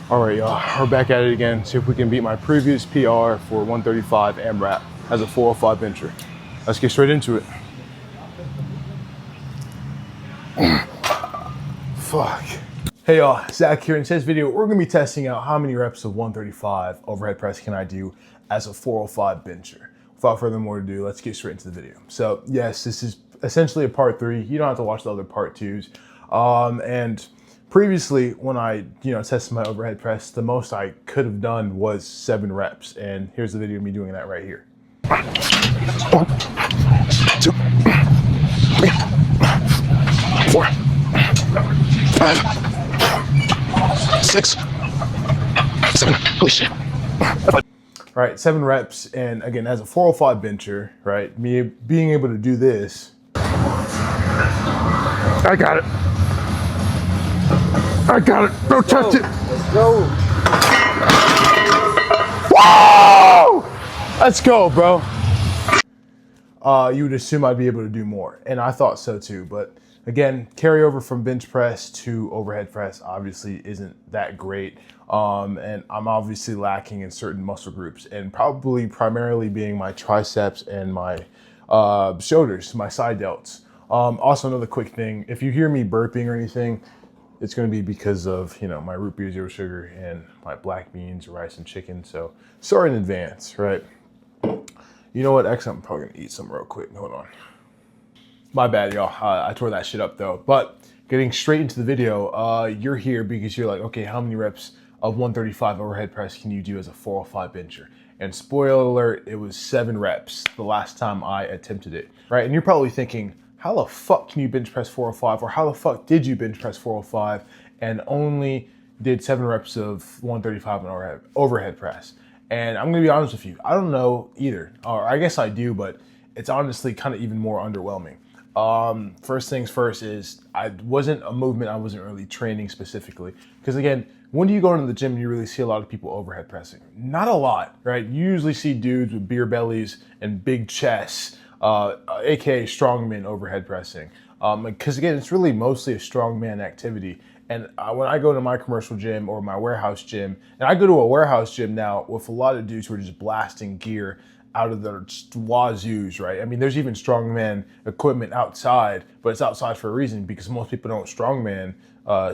All right, y'all, we're back at it again. See if we can beat my previous PR for 135 AMRAP as a 405 bencher. Let's get straight into it. Fuck. Hey y'all, Zach here. In today's video, we're gonna be testing out how many reps of 135 overhead press can I do as a 405 bencher. Without further more ado, let's get straight into the video. So yes, this is essentially a part 3. You don't have to watch the other part 2s. And previously, when I tested my overhead press, the most I could have done was 7 reps. And here's the video of me doing that right here. 1, 2, 3, 4, 5, 6, 7. Holy shit. Right, 7 reps, and again, as a 405 bencher, right, me being able to do this. I got it. I got it. Don't touch it. Let's go. Whoa! Let's go, bro. You would assume I'd be able to do more, and I thought so too, but again, carryover from bench press to overhead press obviously isn't that great. And I'm obviously lacking in certain muscle groups, and probably primarily being my triceps and my shoulders, my side delts. Also, another quick thing, if you hear me burping or anything, it's going to be because of, my root beer zero sugar and my black beans, rice, and chicken. So sorry in advance, right? You know what? Actually, I'm probably going to eat some real quick. Hold on. My bad, y'all. I tore that shit up though. But getting straight into the video, you're here because you're like, okay, how many reps of 135 overhead press can you do as a 405 bencher? And spoiler alert, it was 7 reps the last time I attempted it, right? And you're probably thinking, how the fuck can you bench press 405? Or how the fuck did you bench press 405 and only did 7 reps of 135 on overhead press? And I'm gonna be honest with you, I don't know either. Or I guess I do, but it's honestly kind of even more underwhelming. First things first is I wasn't really training specifically. Because again, when do you go into the gym and you really see a lot of people overhead pressing? Not a lot, right? You usually see dudes with beer bellies and big chests, AKA strongman overhead pressing. Because again, it's really mostly a strongman activity. And when I go to my commercial gym or my warehouse gym, and I go to a warehouse gym now with a lot of dudes who are just blasting gear out of their wazoos, right? I mean, there's even strongman equipment outside, but it's outside for a reason because most people don't strongman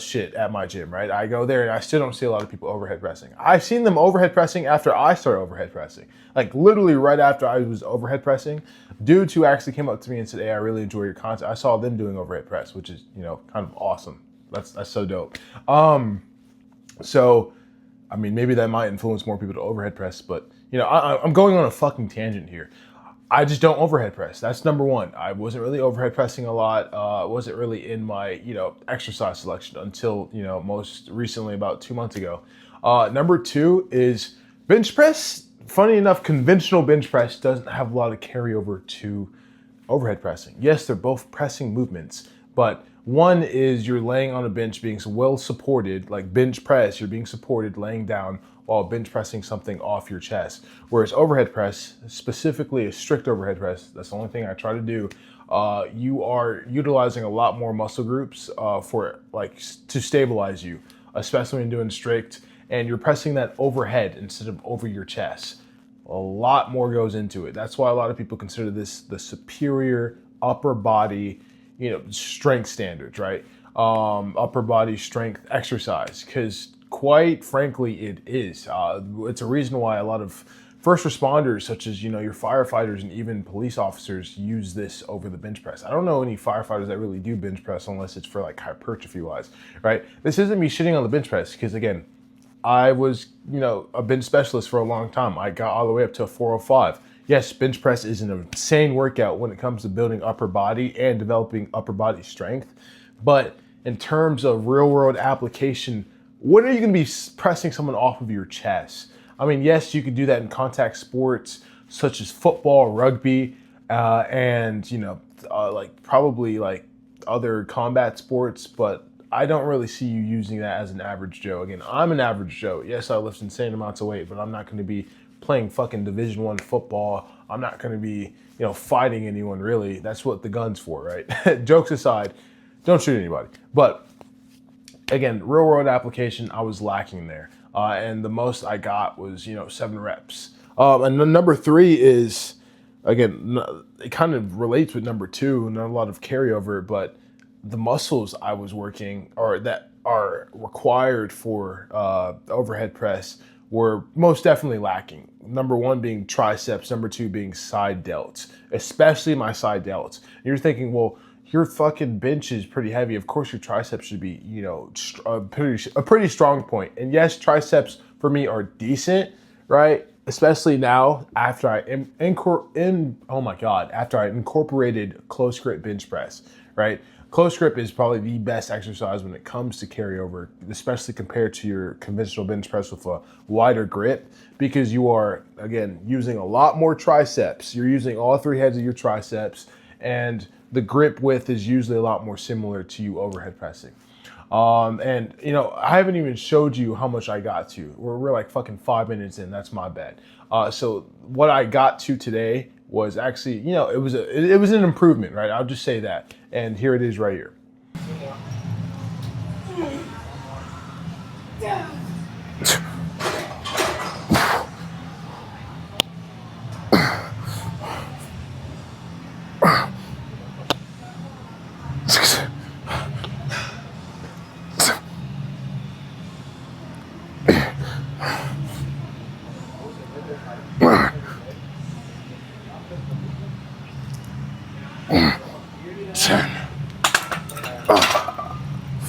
shit at my gym, right? I go there and I still don't see a lot of people overhead pressing. I've seen them overhead pressing after I started overhead pressing. Like literally right after I was overhead pressing, dudes who actually came up to me and said, hey, I really enjoy your content. I saw them doing overhead press, which is, kind of awesome. That's so dope. So, I mean, maybe that might influence more people to overhead press, but I'm going on a fucking tangent here. I just don't overhead press. That's number one. I wasn't really overhead pressing a lot. Wasn't really in my, exercise selection until, most recently about 2 months ago. Number 2 is bench press. Funny enough, conventional bench press doesn't have a lot of carryover to overhead pressing. Yes, they're both pressing movements, but one is you're laying on a bench being well supported, like bench press, you're being supported laying down while bench pressing something off your chest. Whereas overhead press, specifically a strict overhead press, that's the only thing I try to do, you are utilizing a lot more muscle groups to stabilize you, especially when doing strict, and you're pressing that overhead instead of over your chest. A lot more goes into it. That's why a lot of people consider this the superior upper body strength standards, right? Upper body strength exercise, because quite frankly, it is. It's a reason why a lot of first responders, such as, your firefighters and even police officers, use this over the bench press. I don't know any firefighters that really do bench press unless it's for like hypertrophy wise, right? This isn't me shitting on the bench press, because again, I was, a bench specialist for a long time. I got all the way up to a 405. Yes, bench press is an insane workout when it comes to building upper body and developing upper body strength. But in terms of real world application, when are you going to be pressing someone off of your chest? I mean, yes, you could do that in contact sports such as football, rugby, and probably other combat sports, but I don't really see you using that as an average Joe. Again, I'm an average Joe. Yes, I lift insane amounts of weight, but I'm not going to be playing fucking Division I football. I'm not going to be, fighting anyone really. That's what the gun's for, right? Jokes aside, don't shoot anybody. But again, real world application, I was lacking there. And the most I got was, 7 reps. And then number 3 is, again, it kind of relates with number 2, not a lot of carryover, but the muscles I was working or that are required for overhead press were most definitely lacking. Number 1 being triceps, number 2 being side delts, especially my side delts. And you're thinking, well, your fucking bench is pretty heavy. Of course, your triceps should be, a pretty strong point. And yes, triceps for me are decent, right? Especially now after after I incorporated close grip bench press, right? Close grip is probably the best exercise when it comes to carryover, especially compared to your conventional bench press with a wider grip, because you are, again, using a lot more triceps. You're using all 3 heads of your triceps, and the grip width is usually a lot more similar to you overhead pressing. And I haven't even showed you how much I got to. We're like fucking 5 minutes in. That's my bad. So what I got to today was actually, it was an improvement, right? I'll just say that. And here it is right here.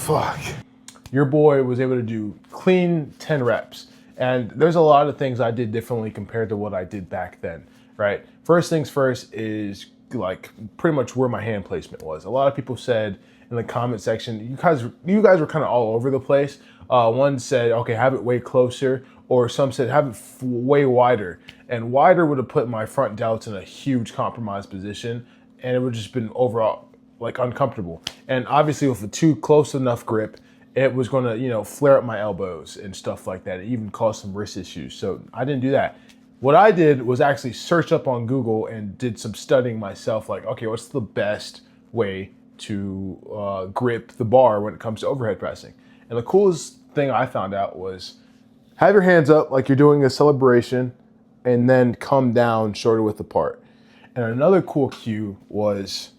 Fuck. Your boy was able to do clean 10 reps. And there's a lot of things I did differently compared to what I did back then, right? First things first is like pretty much where my hand placement was. A lot of people said in the comment section, you guys were kind of all over the place. One said, okay, have it way closer, or some said have it way wider. And wider would have put my front delts in a huge compromised position, and it would have just been overall like uncomfortable. And obviously with a too close enough grip, it was going to, flare up my elbows and stuff like that. It even caused some wrist issues. So I didn't do that. What I did was actually search up on Google and did some studying myself. Like, okay, what's the best way to grip the bar when it comes to overhead pressing? And the coolest thing I found out was have your hands up like you're doing a celebration and then come down shoulder width apart. And another cool cue was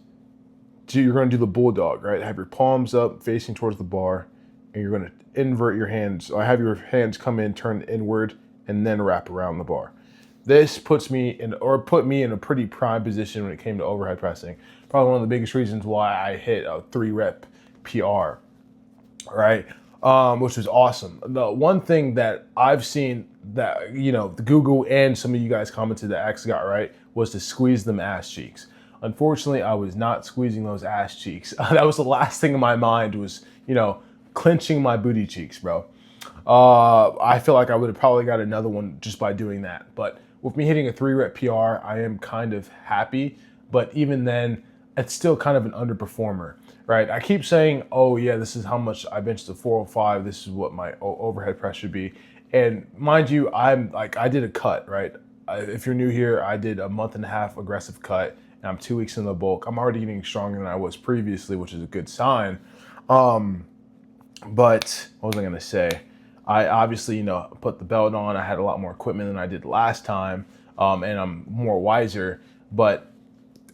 you're going to do the bulldog, right? Have your palms up facing towards the bar, and you're going to invert your hands. I have your hands come in, turn inward, and then wrap around the bar. This put me in a pretty prime position when it came to overhead pressing. Probably one of the biggest reasons why I hit a 3 rep PR, right? Which was awesome. The one thing that I've seen that, the Google and some of you guys commented that I actually got right was to squeeze them ass cheeks. Unfortunately, I was not squeezing those ass cheeks. That was the last thing in my mind was, clenching my booty cheeks, bro. I feel like I would have probably got another one just by doing that. But with me hitting a 3 rep PR, I am kind of happy. But even then, it's still kind of an underperformer, right? I keep saying, oh yeah, this is how much I benched the 405. This is what my overhead press should be. And mind you, I did a cut, right? If you're new here, I did a 1.5 month aggressive cut. I'm 2 weeks in the bulk. I'm already getting stronger than I was previously, which is a good sign. But what was I gonna say? I obviously, put the belt on. I had a lot more equipment than I did last time, and I'm more wiser. But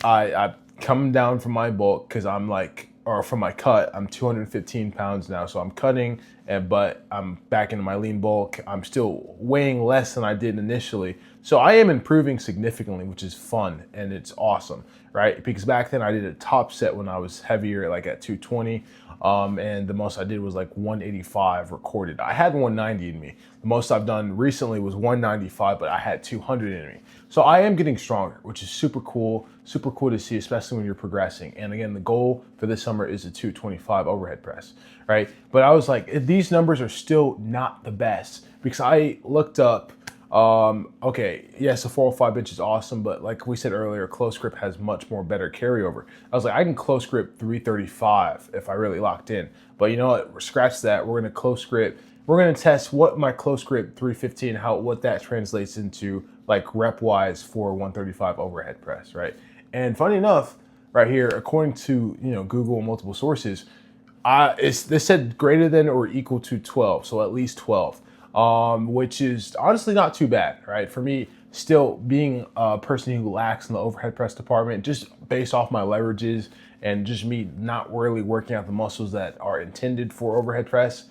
I come down from my bulk because from my cut, I'm 215 pounds now. So I'm cutting, but I'm back into my lean bulk. I'm still weighing less than I did initially. So I am improving significantly, which is fun and it's awesome, right? Because back then I did a top set when I was heavier, like at 220. And the most I did was like 185 recorded. I had 190 in me. The most I've done recently was 195, but I had 200 in me. So I am getting stronger, which is super cool to see, especially when you're progressing. And again, the goal for this summer is a 225 overhead press, right? But I was like, these numbers are still not the best because I looked up, okay, yes, the 405 bench is awesome, but like we said earlier, close grip has much more better carryover. I was like, I can close grip 335 if I really locked in. But you know what? Scratch that. We're gonna close grip. We're gonna test what my close grip 315, what that translates into like rep wise for 135 overhead press, right? And funny enough, right here, according to Google and multiple sources, This said greater than or equal to 12, so at least 12, which is honestly not too bad, right? For me, still being a person who lacks in the overhead press department, just based off my leverages and just me not really working out the muscles that are intended for overhead press,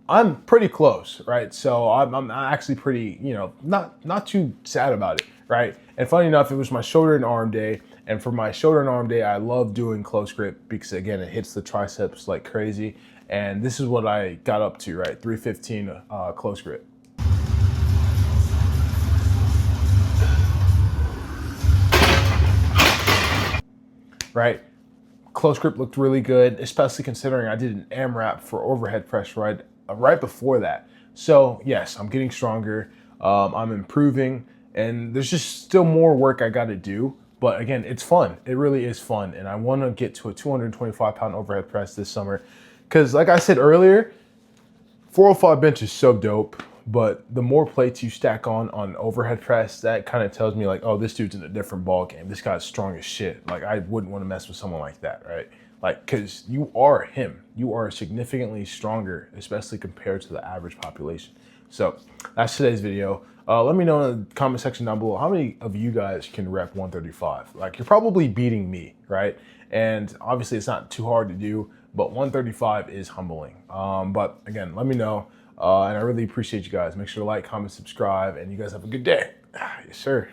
I'm pretty close, right? So I'm actually pretty, not too sad about it, right? And funny enough, it was my shoulder and arm day. And for my shoulder and arm day, I love doing close grip because again, it hits the triceps like crazy. And this is what I got up to, right? 315 close grip. Right? Close grip looked really good, especially considering I did an AMRAP for overhead press right before that. So yes, I'm getting stronger, I'm improving, and there's just still more work I got to do. But again, it's fun. It really is fun, and I want to get to a 225-pound overhead press this summer, because like I said earlier, 405 bench is so dope, but the more plates you stack on overhead press, that kind of tells me like, oh, this dude's in a different ball game. This guy's strong as shit. Like I wouldn't want to mess with someone like that, right? Like, cause you are him. You are significantly stronger, especially compared to the average population. So that's today's video. Let me know in the comment section down below, how many of you guys can rep 135? Like you're probably beating me, right? And obviously it's not too hard to do, but 135 is humbling. But again, let me know. And I really appreciate you guys. Make sure to like, comment, subscribe, and you guys have a good day. Yes, sir.